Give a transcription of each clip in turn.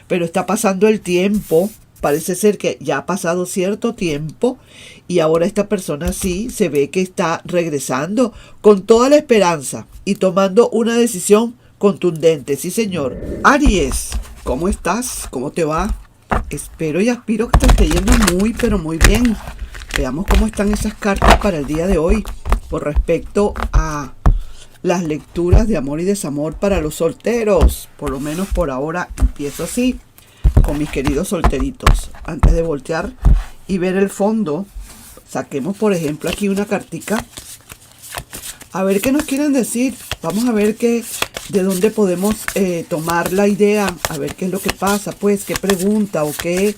pero está pasando el tiempo. Parece ser que ya ha pasado cierto tiempo y ahora esta persona sí se ve que está regresando con toda la esperanza y tomando una decisión contundente. Sí, señor. Aries, ¿cómo estás? ¿Cómo te va? Espero y aspiro que te esté yendo muy, pero muy bien. Veamos cómo están esas cartas para el día de hoy por respecto a las lecturas de amor y desamor para los solteros. Por lo menos por ahora empiezo así con mis queridos solteritos. Antes de voltear y ver el fondo, saquemos por ejemplo aquí una cartica. A ver qué nos quieren decir. Vamos a ver de dónde podemos tomar la idea. A ver qué es lo que pasa, pues, qué pregunta o qué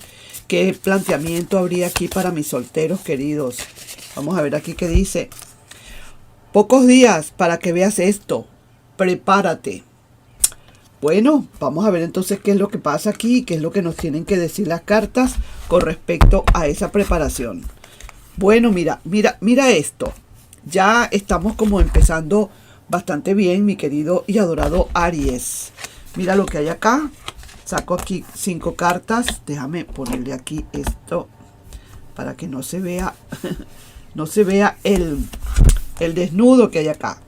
planteamiento habría aquí para mis solteros queridos. Vamos a ver aquí qué dice. Pocos días para que veas esto. Prepárate. Bueno, vamos a ver entonces qué es lo que pasa aquí, qué es lo que nos tienen que decir las cartas con respecto a esa preparación. Bueno, mira esto. Ya estamos como empezando bastante bien, mi querido y adorado Aries. Mira lo que hay acá. Saco aquí 5 cartas. Déjame ponerle aquí esto para que no se vea, no se vea el desnudo que hay acá.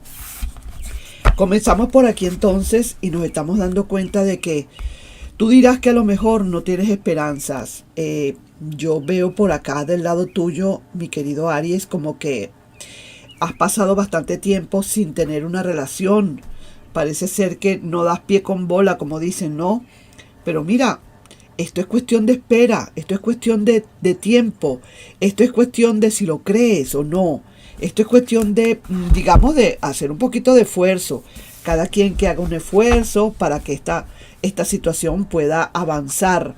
Comenzamos por aquí entonces y nos estamos dando cuenta de que tú dirás que a lo mejor no tienes esperanzas. Yo veo por acá del lado tuyo, mi querido Aries, como que has pasado bastante tiempo sin tener una relación. Parece ser que no das pie con bola, como dicen, ¿no? Pero mira, esto es cuestión de espera, esto es cuestión de tiempo, esto es cuestión de si lo crees o no. Esto es cuestión de, digamos, de hacer un poquito de esfuerzo. Cada quien que haga un esfuerzo para que esta situación pueda avanzar.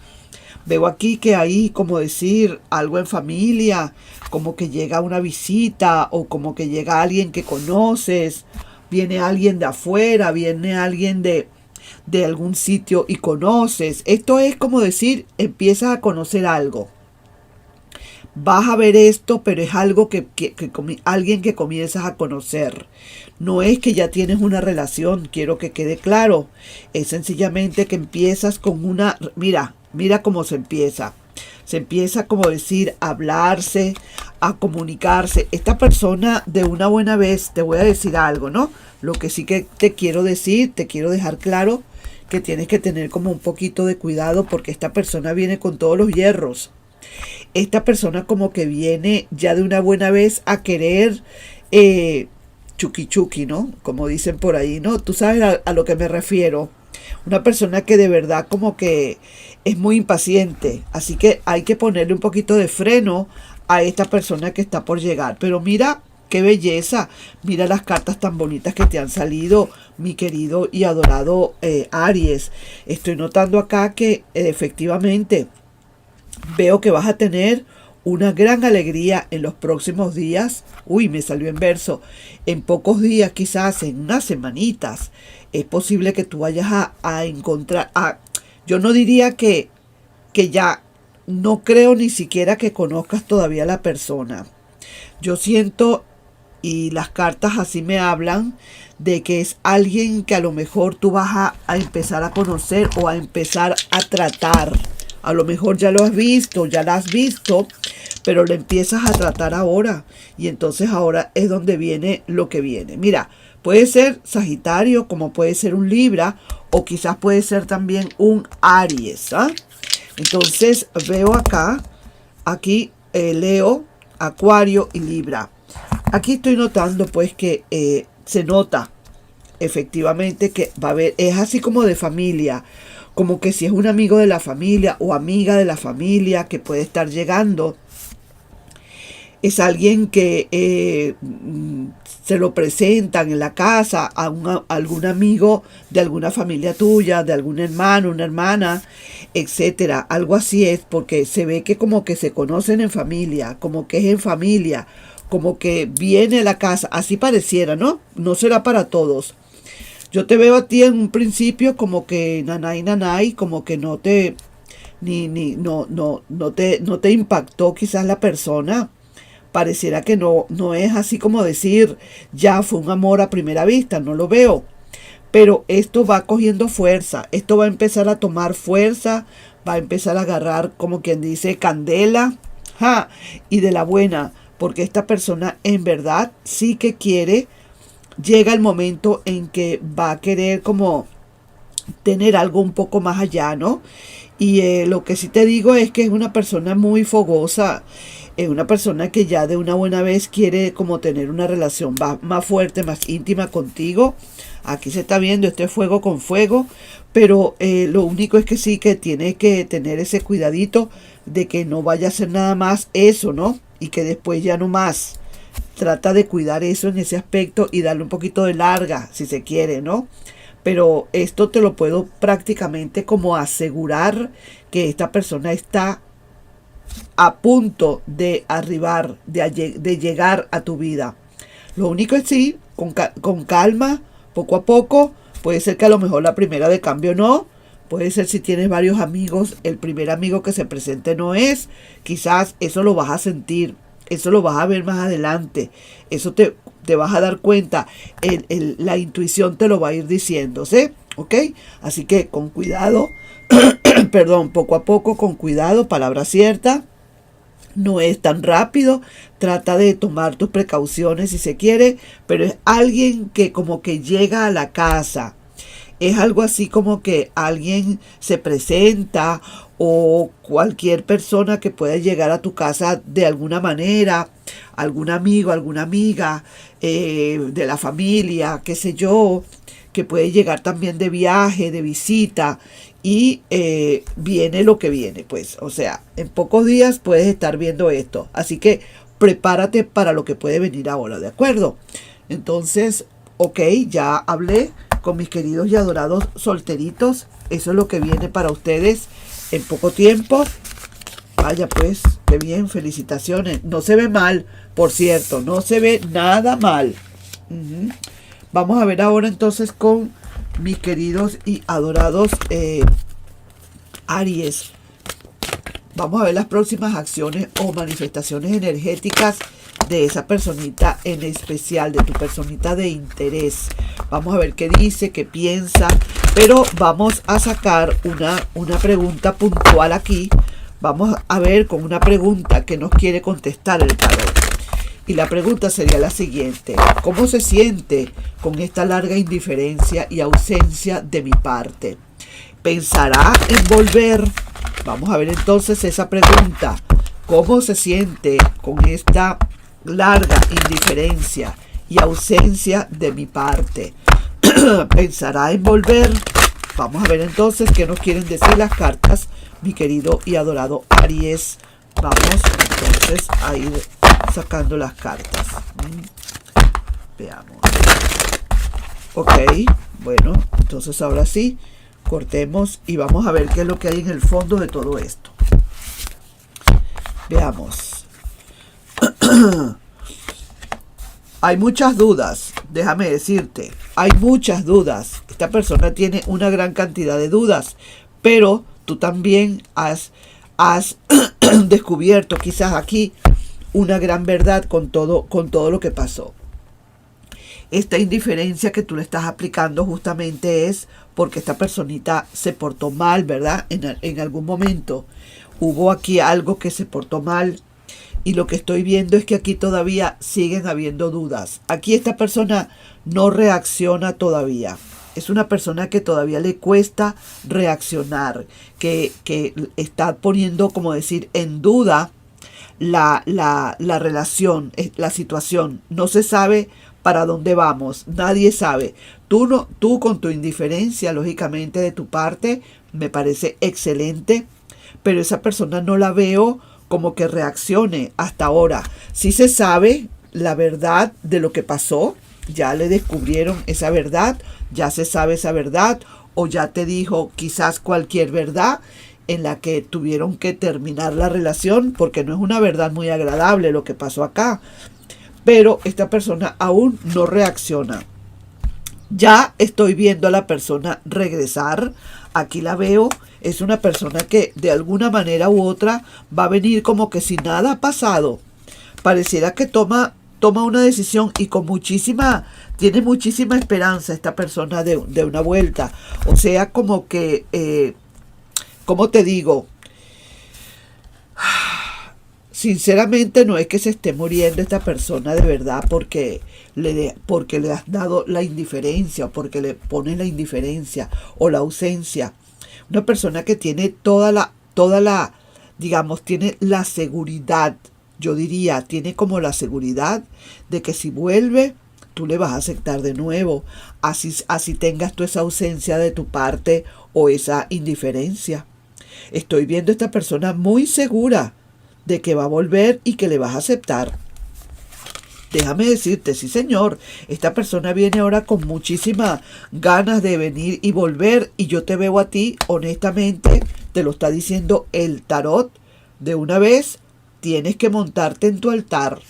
Veo aquí que hay, como decir, algo en familia, como que llega una visita o como que llega alguien que conoces, viene alguien de afuera, viene alguien de algún sitio y conoces. Esto es como decir, empiezas a conocer algo. Vas a ver esto, pero es algo alguien que comienzas a conocer. No es que ya tienes una relación, quiero que quede claro. Es sencillamente que empiezas con una... Mira cómo se empieza. Se empieza, como decir, a hablarse, a comunicarse. Esta persona de una buena vez, te voy a decir algo, ¿no? Lo que sí que te quiero decir, te quiero dejar claro que tienes que tener como un poquito de cuidado porque esta persona viene con todos los hierros. Esta persona como que viene ya de una buena vez a querer chuki chuki, ¿no? Como dicen por ahí, ¿no? Tú sabes a lo que me refiero. Una persona que de verdad como que es muy impaciente. Así que hay que ponerle un poquito de freno a esta persona que está por llegar. Pero mira qué belleza. Mira las cartas tan bonitas que te han salido, mi querido y adorado Aries. Estoy notando acá que efectivamente... Veo que vas a tener una gran alegría en los próximos días. Uy, me salió en verso. En pocos días, quizás en unas semanitas, es posible que tú vayas a encontrar... yo no diría que ya no creo ni siquiera que conozcas todavía a la persona. Yo siento, y las cartas así me hablan, de que es alguien que a lo mejor tú vas a empezar a conocer o a empezar a tratar. A lo mejor ya lo has visto, ya la has visto, pero lo empiezas a tratar ahora. Y entonces ahora es donde viene lo que viene. Mira, puede ser Sagitario, como puede ser un Libra, o quizás puede ser también un Aries. Entonces veo aquí Leo, Acuario y Libra. Aquí estoy notando pues que se nota efectivamente que va a haber, es así como de familia. Como que si es un amigo de la familia o amiga de la familia que puede estar llegando, es alguien que se lo presentan en la casa a algún amigo de alguna familia tuya, de algún hermano, una hermana, etcétera. Algo así es, porque se ve que como que se conocen en familia, como que es en familia, como que viene a la casa, así pareciera, ¿no? No será para todos. Yo te veo a ti en un principio como que nanay, como que no te impactó quizás la persona. Pareciera que no es así como decir, ya fue un amor a primera vista, no lo veo. pero esto va cogiendo fuerza, esto va a empezar a tomar fuerza, va a empezar a agarrar, como quien dice, candela, ¡ja! Y de la buena, porque esta persona en verdad sí que quiere. Llega el momento en que va a querer como tener algo un poco más allá, ¿no? Y lo que sí te digo es que es una persona muy fogosa, es una persona que ya de una buena vez quiere como tener una relación más fuerte, más íntima contigo. Aquí se está viendo este fuego con fuego, pero lo único es que sí que tiene que tener ese cuidadito de que no vaya a ser nada más eso, ¿no? Y que después ya no más. Trata de cuidar eso en ese aspecto y darle un poquito de larga, si se quiere, ¿no? Pero esto te lo puedo prácticamente como asegurar que esta persona está a punto de arribar, de llegar a tu vida. Lo único es sí, con calma, poco a poco. Puede ser que a lo mejor la primera de cambio no. Puede ser si tienes varios amigos, el primer amigo que se presente no es. Quizás eso lo vas a sentir. Eso lo vas a ver más adelante. Eso te vas a dar cuenta. La intuición te lo va a ir diciendo, ¿sí? ¿Ok? Así que con cuidado. Perdón, poco a poco, con cuidado, palabra cierta. No es tan rápido. Trata de tomar tus precauciones si se quiere. Pero es alguien que como que llega a la casa. Es algo así como que alguien se presenta o cualquier persona que pueda llegar a tu casa de alguna manera, algún amigo, alguna amiga de la familia, qué sé yo, que puede llegar también de viaje, de visita y viene lo que viene, pues, o sea, en pocos días puedes estar viendo esto, así que prepárate para lo que puede venir ahora, ¿de acuerdo? Entonces, ok, ya hablé con mis queridos y adorados solteritos. Eso es lo que viene para ustedes en poco tiempo. Vaya pues, qué bien, felicitaciones. No se ve mal, por cierto, no se ve nada mal. Vamos a ver ahora entonces con mis queridos y adorados Aries. Vamos a ver las próximas acciones o manifestaciones energéticas de esa personita en especial, de tu personita de interés. Vamos a ver qué dice, qué piensa, pero vamos a sacar una pregunta puntual aquí. Vamos a ver con una pregunta que nos quiere contestar el tarot. Y la pregunta sería la siguiente: ¿cómo se siente con esta larga indiferencia y ausencia de mi parte? ¿Pensará en volver? Vamos a ver entonces esa pregunta. ¿Cómo se siente con esta larga indiferencia y ausencia de mi parte? ¿Pensará en volver? Vamos a ver entonces qué nos quieren decir las cartas, mi querido y adorado Aries. Vamos entonces a ir sacando las cartas. Veamos. Ok, bueno, entonces ahora sí, cortemos y vamos a ver qué es lo que hay en el fondo de todo esto. Veamos. Hay muchas dudas, déjame decirte, hay muchas dudas. Esta persona tiene una gran cantidad de dudas, pero tú también has descubierto quizás aquí una gran verdad con todo lo que pasó. Esta indiferencia que tú le estás aplicando justamente es porque esta personita se portó mal, ¿verdad? En algún momento hubo aquí algo que se portó mal. Y lo que estoy viendo es que aquí todavía siguen habiendo dudas. Aquí esta persona no reacciona todavía. Es una persona que todavía le cuesta reaccionar, que está poniendo, como decir, en duda la relación, la situación. No se sabe para dónde vamos, nadie sabe. Tú con tu indiferencia, lógicamente, de tu parte, me parece excelente, pero esa persona no la veo como que reaccione hasta ahora. Sí se sabe la verdad de lo que pasó, ya le descubrieron esa verdad, ya se sabe esa verdad, o ya te dijo quizás cualquier verdad en la que tuvieron que terminar la relación, porque no es una verdad muy agradable lo que pasó acá, pero esta persona aún no reacciona. Ya estoy viendo a la persona regresar, aquí la veo. Es una persona que de alguna manera u otra va a venir como que si nada ha pasado. Pareciera que toma toma una decisión y tiene muchísima esperanza esta persona de una vuelta. O sea, como que, ¿cómo te digo? Sinceramente no es que se esté muriendo esta persona de verdad porque le has dado la indiferencia o porque le pones la indiferencia o la ausencia. Una persona que tiene digamos, tiene la seguridad, yo diría, tiene como la seguridad de que si vuelve, tú le vas a aceptar de nuevo, así tengas tú esa ausencia de tu parte o esa indiferencia. Estoy viendo a esta persona muy segura de que va a volver y que le vas a aceptar. Déjame decirte, sí señor, esta persona viene ahora con muchísimas ganas de venir y volver y yo te veo a ti, honestamente, te lo está diciendo el tarot, de una vez tienes que montarte en tu altar.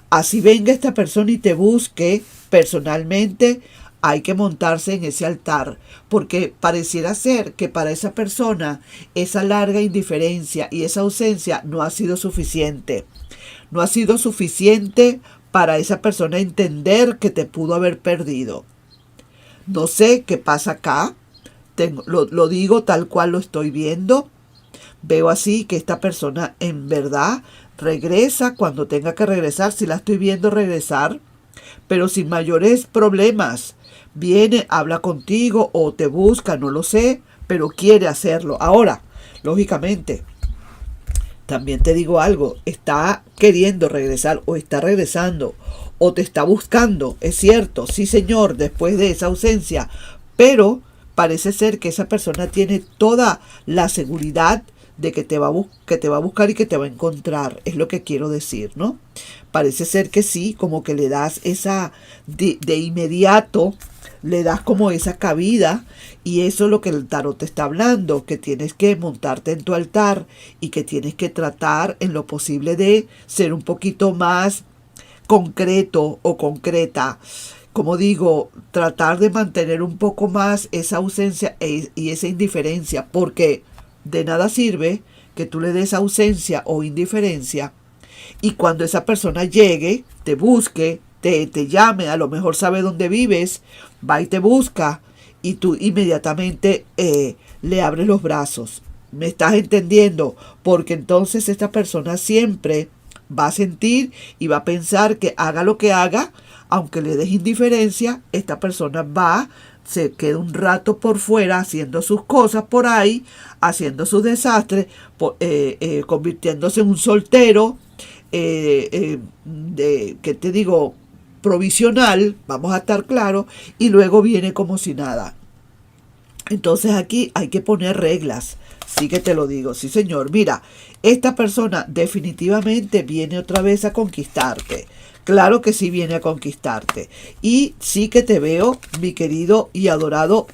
Así venga esta persona y te busque personalmente, hay que montarse en ese altar, porque pareciera ser que para esa persona esa larga indiferencia y esa ausencia no ha sido suficiente. No ha sido suficiente para esa persona entender que te pudo haber perdido. No sé qué pasa acá, lo digo tal cual lo estoy viendo. Veo así que esta persona en verdad regresa cuando tenga que regresar, si la estoy viendo regresar, pero sin mayores problemas. Viene, habla contigo o te busca, no lo sé, pero quiere hacerlo. Ahora, lógicamente, también te digo algo, está queriendo regresar o está regresando o te está buscando, es cierto, sí señor, después de esa ausencia, pero parece ser que esa persona tiene toda la seguridad de que te va a buscar y que te va a encontrar, es lo que quiero decir, ¿no? Parece ser que sí, como que le das esa, de inmediato, le das como esa cabida y eso es lo que el tarot te está hablando, que tienes que montarte en tu altar y que tienes que tratar en lo posible de ser un poquito más concreto o concreta. Como digo, tratar de mantener un poco más esa ausencia y esa indiferencia, porque de nada sirve que tú le des ausencia o indiferencia y cuando esa persona llegue, te busque, te llame, a lo mejor sabe dónde vives, va y te busca y tú inmediatamente le abres los brazos. ¿Me estás entendiendo? Porque entonces esta persona siempre va a sentir y va a pensar que haga lo que haga, aunque le des indiferencia, esta persona se queda un rato por fuera haciendo sus cosas por ahí, haciendo sus desastres, convirtiéndose en un soltero, ¿qué te digo? Provisional, vamos a estar claros, y luego viene como si nada. Entonces aquí hay que poner reglas, sí que te lo digo, sí señor. Mira, esta persona definitivamente viene otra vez a conquistarte. Claro que sí viene a conquistarte. Y sí que te veo, mi querido y adorado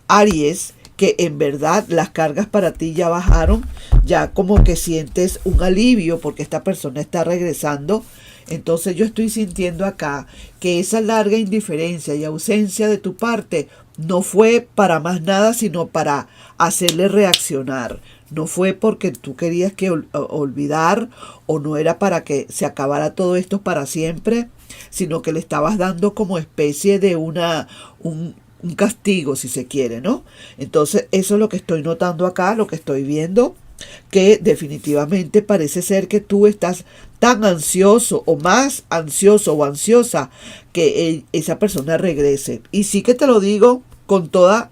Aries, que en verdad las cargas para ti ya bajaron, ya como que sientes un alivio porque esta persona está regresando. Entonces yo estoy sintiendo acá que esa larga indiferencia y ausencia de tu parte no fue para más nada, sino para hacerle reaccionar. No fue porque tú querías que olvidar o no era para que se acabara todo esto para siempre, sino que le estabas dando como especie de un castigo, si se quiere, ¿no? Entonces eso es lo que estoy notando acá, lo que estoy viendo, que definitivamente parece ser que tú estás tan ansioso o más ansioso o ansiosa que esa persona regrese. Y sí que te lo digo con toda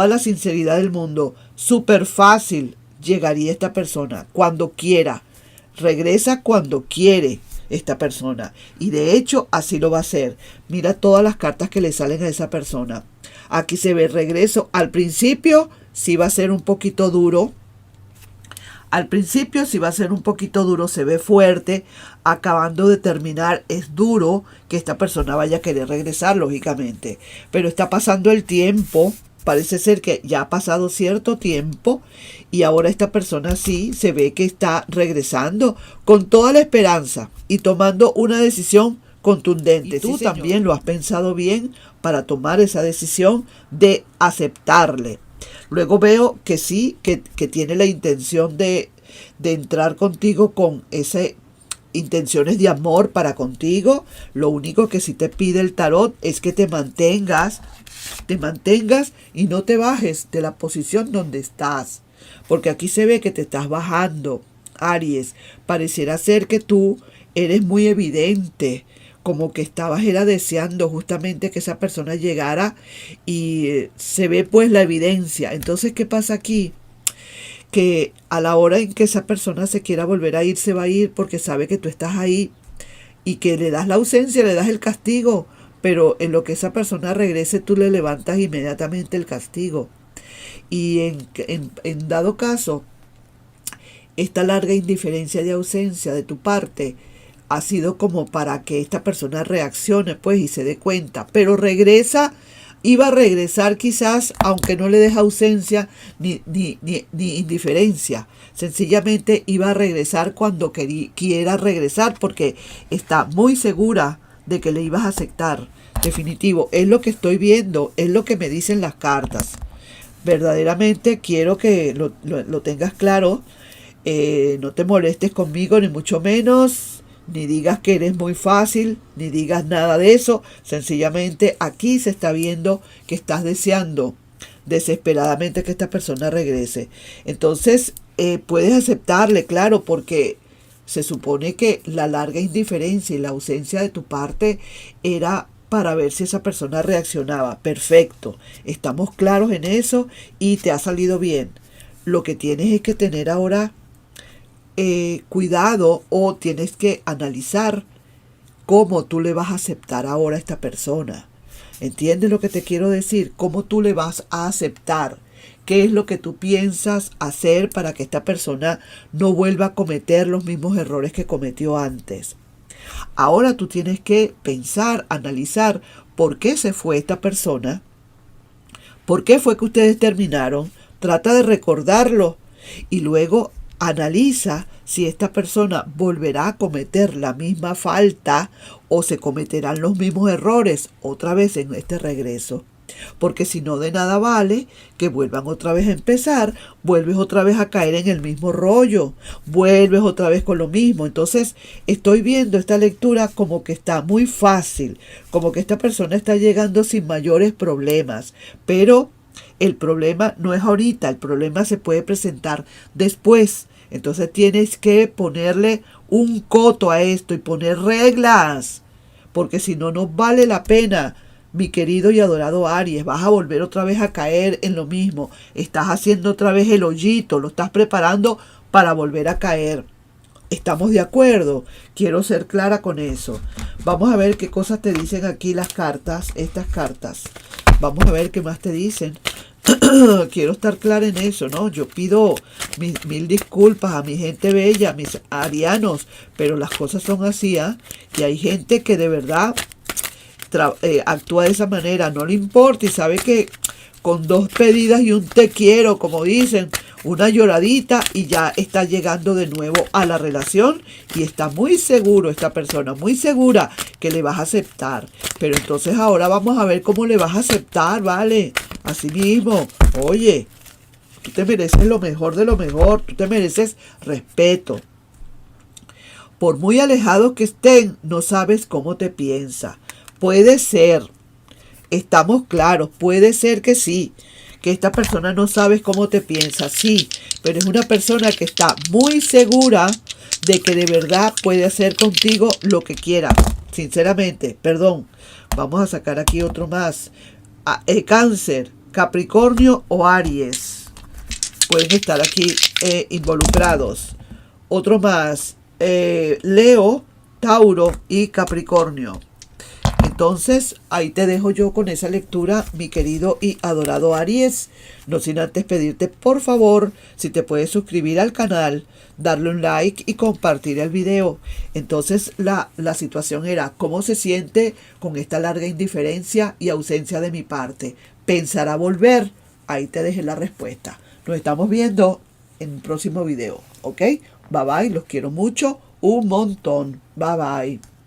la sinceridad del mundo, súper fácil llegaría esta persona cuando quiera, regresa cuando quiere esta persona y de hecho así lo va a hacer. Mira todas las cartas que le salen a esa persona. Aquí se ve el regreso. Al principio sí va a ser un poquito duro. Al principio sí va a ser un poquito duro, se ve fuerte, acabando de terminar, es duro que esta persona vaya a querer regresar, lógicamente. Pero está pasando el tiempo, parece ser que ya ha pasado cierto tiempo y ahora esta persona sí se ve que está regresando con toda la esperanza y tomando una decisión contundente. Y tú sí, también lo has pensado bien para tomar esa decisión de aceptarle. Luego veo que sí, que tiene la intención de entrar contigo con ese intenciones de amor para contigo. Lo único que sí te pide el tarot es que te mantengas y no te bajes de la posición donde estás. Porque aquí se ve que te estás bajando, Aries. Pareciera ser que tú eres muy evidente, como que estabas era deseando justamente que esa persona llegara y se ve pues la evidencia. Entonces, ¿qué pasa aquí? Que a la hora en que esa persona se quiera volver a ir, se va a ir porque sabe que tú estás ahí y que le das la ausencia, le das el castigo, pero en lo que esa persona regrese tú le levantas inmediatamente el castigo. Y en dado caso, esta larga indiferencia de ausencia de tu parte ha sido como para que esta persona reaccione pues y se dé cuenta, pero regresa. Iba a regresar quizás, aunque no le deja ausencia ni indiferencia. Sencillamente iba a regresar cuando quiera regresar, porque está muy segura de que le ibas a aceptar. Definitivo, es lo que estoy viendo, es lo que me dicen las cartas. Verdaderamente quiero que lo tengas claro. No te molestes conmigo, ni mucho menos. Ni digas que eres muy fácil, ni digas nada de eso. Sencillamente aquí se está viendo que estás deseando desesperadamente que esta persona regrese. Entonces puedes aceptarle, claro, porque se supone que la larga indiferencia y la ausencia de tu parte era para ver si esa persona reaccionaba. Perfecto, estamos claros en eso y te ha salido bien. Lo que tienes es que tener ahora cuidado, o tienes que analizar cómo tú le vas a aceptar ahora a esta persona. ¿Entiendes lo que te quiero decir? ¿Cómo tú le vas a aceptar? ¿Qué es lo que tú piensas hacer para que esta persona no vuelva a cometer los mismos errores que cometió antes? Ahora tú tienes que pensar, analizar por qué se fue esta persona, por qué fue que ustedes terminaron. Trata de recordarlo y luego analiza si esta persona volverá a cometer la misma falta o se cometerán los mismos errores otra vez en este regreso. Porque si no, de nada vale que vuelvan otra vez a empezar, vuelves otra vez a caer en el mismo rollo, vuelves otra vez con lo mismo. Entonces estoy viendo esta lectura como que está muy fácil, como que esta persona está llegando sin mayores problemas, pero el problema no es ahorita, el problema se puede presentar después. Entonces tienes que ponerle un coto a esto y poner reglas, porque si no, no vale la pena, mi querido y adorado Aries. Vas a volver otra vez a caer en lo mismo. Estás haciendo otra vez el hoyito, lo estás preparando para volver a caer. ¿Estamos de acuerdo? Quiero ser clara con eso. Vamos a ver qué cosas te dicen aquí las cartas, estas cartas. Vamos a ver qué más te dicen. Quiero estar clara en eso, ¿no? Yo pido mil disculpas a mi gente bella, a mis arianos, pero las cosas son así, ¿eh? Y hay gente que de verdad actúa de esa manera, no le importa y sabe que con dos pedidas y un te quiero, como dicen, una lloradita y ya está llegando de nuevo a la relación y está muy seguro esta persona, muy segura que le vas a aceptar. Pero entonces ahora vamos a ver cómo le vas a aceptar, ¿vale? Así mismo, oye, tú te mereces lo mejor de lo mejor, tú te mereces respeto. Por muy alejados que estén, no sabes cómo te piensa. Puede ser, estamos claros, puede ser que sí, que esta persona no sabes cómo te piensa, sí, pero es una persona que está muy segura de que de verdad puede hacer contigo lo que quiera. Sinceramente, perdón, vamos a sacar aquí otro más. Cáncer, Capricornio o Aries pueden estar aquí involucrados. Otro más, Leo, Tauro y Capricornio. Entonces, ahí te dejo yo con esa lectura, mi querido y adorado Aries. No sin antes pedirte, por favor, si te puedes suscribir al canal, darle un like y compartir el video. Entonces, la situación era, ¿cómo se siente con esta larga indiferencia y ausencia de mi parte? ¿Pensará volver? Ahí te dejé la respuesta. Nos estamos viendo en un próximo video, ¿ok? Bye bye, los quiero mucho, un montón. Bye bye.